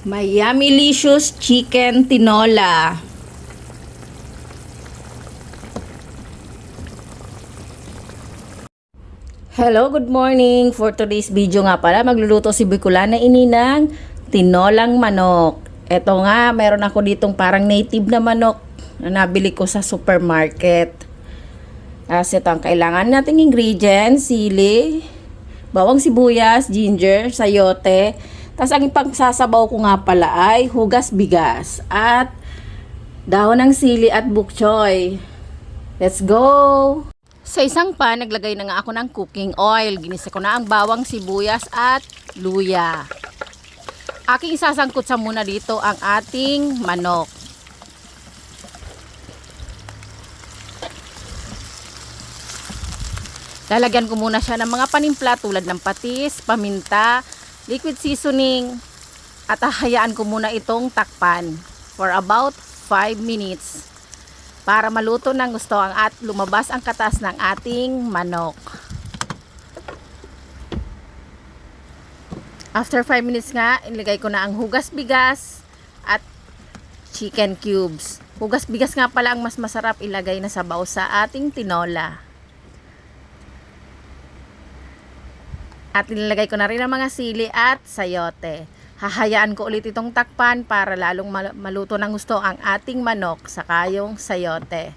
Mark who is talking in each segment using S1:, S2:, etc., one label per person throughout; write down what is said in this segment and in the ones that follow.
S1: My Yummylicious Chicken Tinola. Hello, good morning. For today's video nga pala, magluluto si Bicolana ini ng tinolang manok. Ito nga, meron ako ditong parang native na manok na nabili ko sa supermarket. Ito ang kailangan nating ingredients: sili, bawang sibuyas, ginger, sayote. Tapos ang ipagsasabaw ko nga pala ay hugas bigas at dahon ng sili at bok choy. Let's go! Sa isang pan, naglagay na nga ako ng cooking oil. Ginisa ko na ang bawang sibuyas at luya. Aking isasangkot sa muna dito ang ating manok. Lalagyan ko muna siya ng mga panimpla tulad ng patis, paminta, liquid seasoning, at hahayaan ko muna itong takpan for about 5 minutes. Para maluto ng gusto at lumabas ang katas ng ating manok. After 5 minutes nga, ilagay ko na ang hugas bigas at chicken cubes. Hugas bigas nga pala ang mas masarap ilagay na sabaw sa ating tinola. At ilalagay ko na rin ang mga sili at sayote. Hahayaan ko ulit itong takpan para lalong maluto ng gusto ang ating manok sa kayong sayote.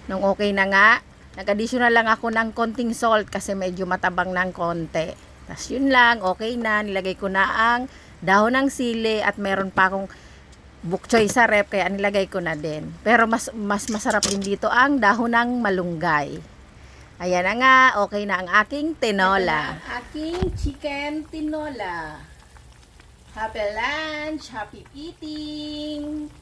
S1: Nung okay na nga, nag-additional lang ako ng konting salt kasi medyo matabang ng konti. Tapos yun lang, okay na. Nilagay ko na ang dahon ng sili at meron pa akong bok choy sa rep kaya nilagay ko na din. Pero mas masarap din dito ang dahon ng malunggay. Ayan na nga, okay na ang aking tinola. Aking chicken tinola. Happy lunch, happy eating!